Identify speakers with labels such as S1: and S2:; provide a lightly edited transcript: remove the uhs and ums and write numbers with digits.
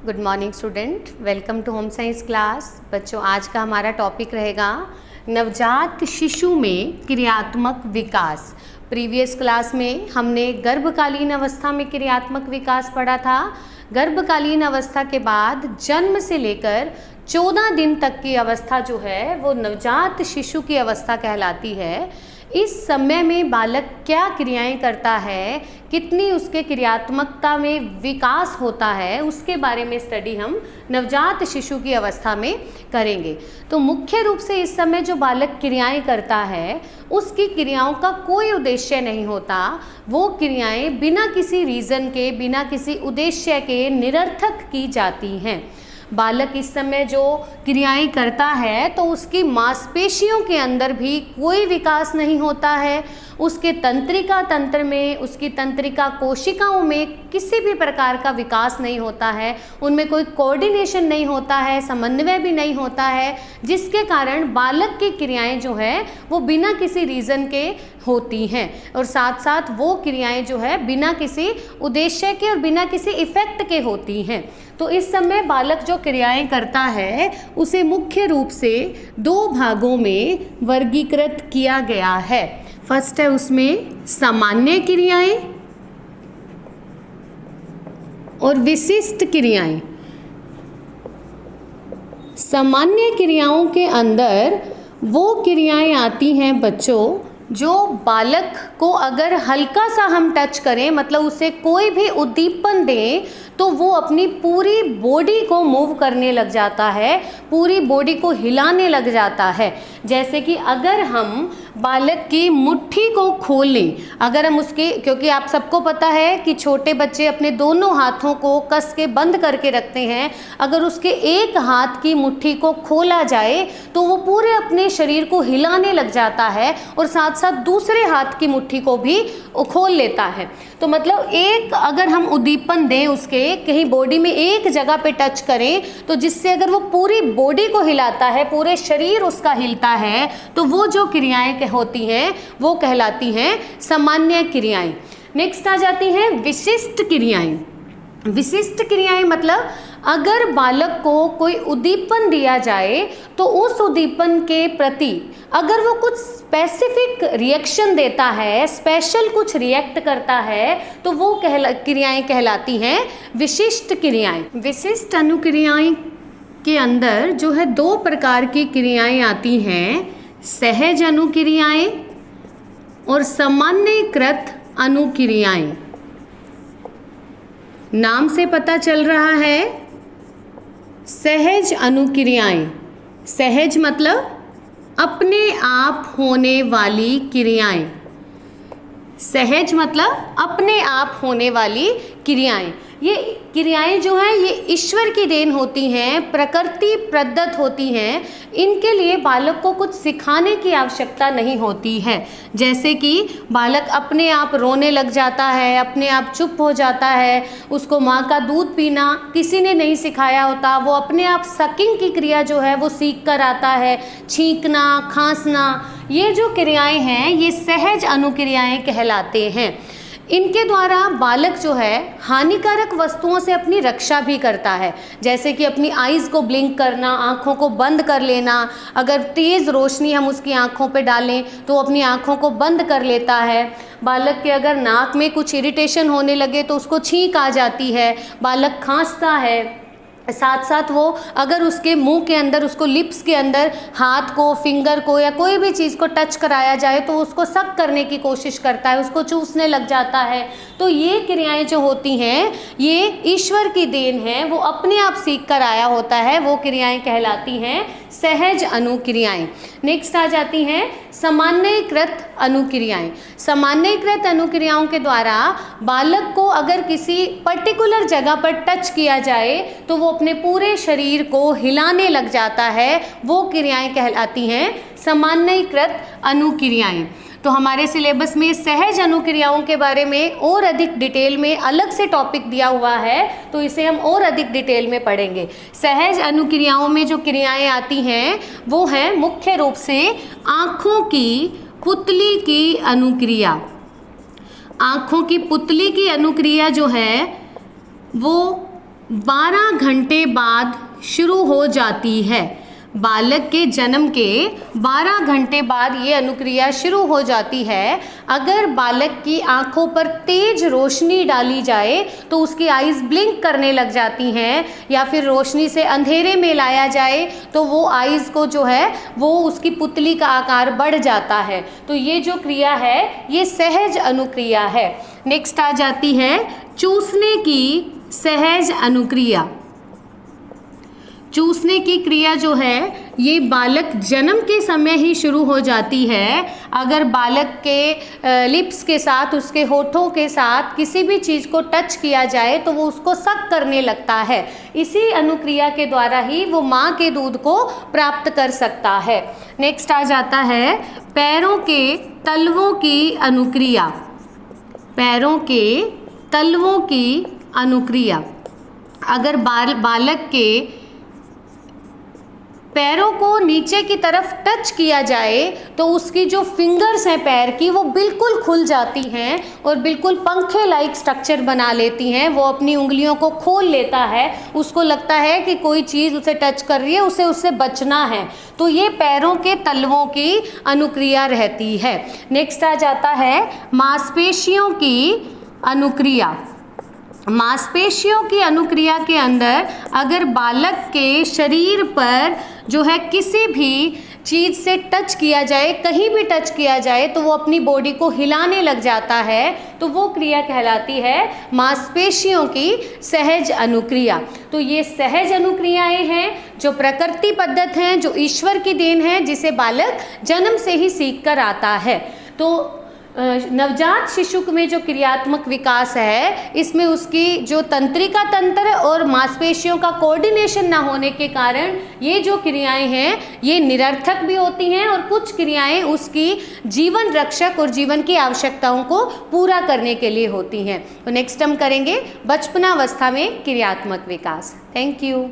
S1: Good morning student, welcome to home science class. बच्चों, आज का हमारा टॉपिक रहेगा नवजात शिशु में क्रियात्मक विकास। प्रीवियस क्लास में हमने गर्भकालीन अवस्था में क्रियात्मक विकास पढ़ा था। गर्भकालीन अवस्था के बाद जन्म से लेकर 14 दिन तक की अवस्था जो है वो नवजात शिशु की अवस्था कहलाती है। इस समय में बालक क्या क्रियाएं करता है, कितनी उसके क्रियात्मकता में विकास होता है, उसके बारे में स्टडी हम नवजात शिशु की अवस्था में करेंगे। तो मुख्य रूप से इस समय जो बालक क्रियाएं करता है उसकी क्रियाओं का कोई उद्देश्य नहीं होता। वो क्रियाएं बिना किसी रीज़न के, बिना किसी उद्देश्य के निरर्थक की जाती हैं। बालक इस समय जो क्रियाएं करता है तो उसकी मांसपेशियों के अंदर भी कोई विकास नहीं होता है। उसके तंत्रिका तंत्र में, उसकी तंत्रिका कोशिकाओं में किसी भी प्रकार का विकास नहीं होता है। उनमें कोई कोऑर्डिनेशन नहीं होता है, समन्वय भी नहीं होता है, जिसके कारण बालक की क्रियाएं जो है वो बिना किसी रीज़न के होती हैं और साथ साथ वो क्रियाएं जो है बिना किसी उद्देश्य के और बिना किसी इफेक्ट के होती हैं। तो इस समय बालक जो क्रियाएं करता है उसे मुख्य रूप से 2 भागों में वर्गीकृत किया गया है। फर्स्ट है उसमें सामान्य क्रियाएं और विशिष्ट क्रियाएं। सामान्य क्रियाओं के अंदर वो क्रियाएं आती हैं बच्चों जो बालक को अगर हल्का सा हम टच करें, मतलब उसे कोई भी उद्दीपन दें तो वो अपनी पूरी बॉडी को मूव करने लग जाता है, पूरी बॉडी को हिलाने लग जाता है। जैसे कि अगर हम बालक की मुट्ठी को खोल लें, अगर हम उसके, क्योंकि आप सबको पता है कि छोटे बच्चे अपने दोनों हाथों को कस के बंद करके रखते हैं। अगर उसके एक हाथ की मुट्ठी को खोला जाए तो वो पूरे अपने शरीर को हिलाने लग जाता है और साथ साथ दूसरे हाथ की मुट्ठी को भी खोल लेता है। तो मतलब एक अगर हम उद्दीपन दें, उसके कहीं बॉडी में एक जगह पे टच करें तो जिससे अगर वो पूरी बॉडी को हिलाता है, पूरे शरीर उसका हिलता है, तो वो जो क्रियाएं होती हैं वो कहलाती हैं सामान्य क्रियाएं। नेक्स्ट आ जाती हैं विशिष्ट क्रियाएं। विशिष्ट क्रियाएं मतलब अगर बालक को कोई उद्दीपन दिया जाए तो उस उद्दीपन के प्रति अगर वो कुछ स्पेसिफिक रिएक्शन देता है, स्पेशल कुछ रिएक्ट करता है, तो वो क्रियाएं कहलाती हैं विशिष्ट क्रियाएं। विशिष्ट अनुक्रियाएं के अंदर जो है 2 प्रकार की क्रियाएं आती हैं, सहज अनुक्रियाएं और सामान्यीकृत अनुक्रियाएं। नाम से पता चल रहा है सहज अनुक्रियाएं। सहज मतलब अपने आप होने वाली क्रियाएं। सहज मतलब अपने आप होने वाली क्रियाएं। ये क्रियाएं जो हैं ये ईश्वर की देन होती हैं, प्रकृति प्रदत्त होती हैं। इनके लिए बालक को कुछ सिखाने की आवश्यकता नहीं होती है। जैसे कि बालक अपने आप रोने लग जाता है, अपने आप चुप हो जाता है, उसको माँ का दूध पीना किसी ने नहीं सिखाया होता, वो अपने आप सकिंग की क्रिया जो है वो सीख कर आता है। छींकना, खांसना, ये जो क्रियाएं हैं ये सहज अनुक्रियाएं कहलाते हैं। इनके द्वारा बालक जो है हानिकारक वस्तुओं से अपनी रक्षा भी करता है। जैसे कि अपनी आईज़ को ब्लिंक करना, आँखों को बंद कर लेना। अगर तेज़ रोशनी हम उसकी आँखों पे डालें तो अपनी आँखों को बंद कर लेता है। बालक के अगर नाक में कुछ इरिटेशन होने लगे तो उसको छींक आ जाती है। बालक खांसता है, साथ साथ वो अगर उसके मुंह के अंदर, उसको लिप्स के अंदर हाथ को, फिंगर को या कोई भी चीज़ को टच कराया जाए तो उसको सक करने की कोशिश करता है, उसको चूसने लग जाता है। तो ये क्रियाएं जो होती हैं ये ईश्वर की देन है, वो अपने आप सीख कर आया होता है। वो क्रियाएं कहलाती हैं सहज अनुक्रियाएं। नेक्स्ट आ जाती हैं सामान्यीकृत अनुक्रियाएं। सामान्यीकृत अनुक्रियाओं के द्वारा बालक को अगर किसी पर्टिकुलर जगह पर टच किया जाए तो वो अपने पूरे शरीर को हिलाने लग जाता है। वो क्रियाएं कहलाती हैं सामान्यीकृत अनुक्रियाएं। तो हमारे सिलेबस में सहज अनुक्रियाओं के बारे में और अधिक डिटेल में अलग से टॉपिक दिया हुआ है, तो इसे हम और अधिक डिटेल में पढ़ेंगे। सहज अनुक्रियाओं में जो क्रियाएं आती हैं वो हैं मुख्य रूप से आँखों की पुतली की अनुक्रिया। आँखों की पुतली की अनुक्रिया जो है वो 12 घंटे बाद शुरू हो जाती है। बालक के जन्म के 12 घंटे बाद ये अनुक्रिया शुरू हो जाती है। अगर बालक की आंखों पर तेज रोशनी डाली जाए तो उसकी आईज ब्लिंक करने लग जाती हैं, या फिर रोशनी से अंधेरे में लाया जाए तो वो आईज को जो है वो उसकी पुतली का आकार बढ़ जाता है। तो ये जो क्रिया है ये सहज अनुक्रिया है। नेक्स्ट आ जाती है चूसने की सहज अनुक्रिया। चूसने की क्रिया जो है ये बालक जन्म के समय ही शुरू हो जाती है। अगर बालक के लिप्स के साथ, उसके होठों के साथ किसी भी चीज़ को टच किया जाए तो वो उसको सक करने लगता है। इसी अनुक्रिया के द्वारा ही वो माँ के दूध को प्राप्त कर सकता है। नेक्स्ट आ जाता है पैरों के तलवों की अनुक्रिया। पैरों के तलवों की अनुक्रिया। अगर बालक के पैरों को नीचे की तरफ टच किया जाए तो उसकी जो फिंगर्स हैं पैर की वो बिल्कुल खुल जाती हैं और बिल्कुल पंखे लाइक स्ट्रक्चर बना लेती हैं। वो अपनी उंगलियों को खोल लेता है, उसको लगता है कि कोई चीज़ उसे टच कर रही है, उसे उससे बचना है। तो ये पैरों के तलवों की अनुक्रिया रहती है। नेक्स्ट आ जाता है मांसपेशियों की अनुक्रिया। मांसपेशियों की अनुक्रिया के अंदर अगर बालक के शरीर पर जो है किसी भी चीज़ से टच किया जाए, कहीं भी टच किया जाए तो वो अपनी बॉडी को हिलाने लग जाता है, तो वो क्रिया कहलाती है मांसपेशियों की सहज अनुक्रिया। तो ये सहज अनुक्रियाएं हैं जो प्रकृति पद्धत हैं, जो ईश्वर की देन है, जिसे बालक जन्म से ही सीख कर आता है। तो नवजात शिशु में जो क्रियात्मक विकास है इसमें उसकी जो तंत्रिका तंत्र और मांसपेशियों का कोऑर्डिनेशन ना होने के कारण ये जो क्रियाएं हैं ये निरर्थक भी होती हैं और कुछ क्रियाएं उसकी जीवन रक्षक और जीवन की आवश्यकताओं को पूरा करने के लिए होती हैं। तो नेक्स्ट हम करेंगे बचपनावस्था में क्रियात्मक विकास। Thank you.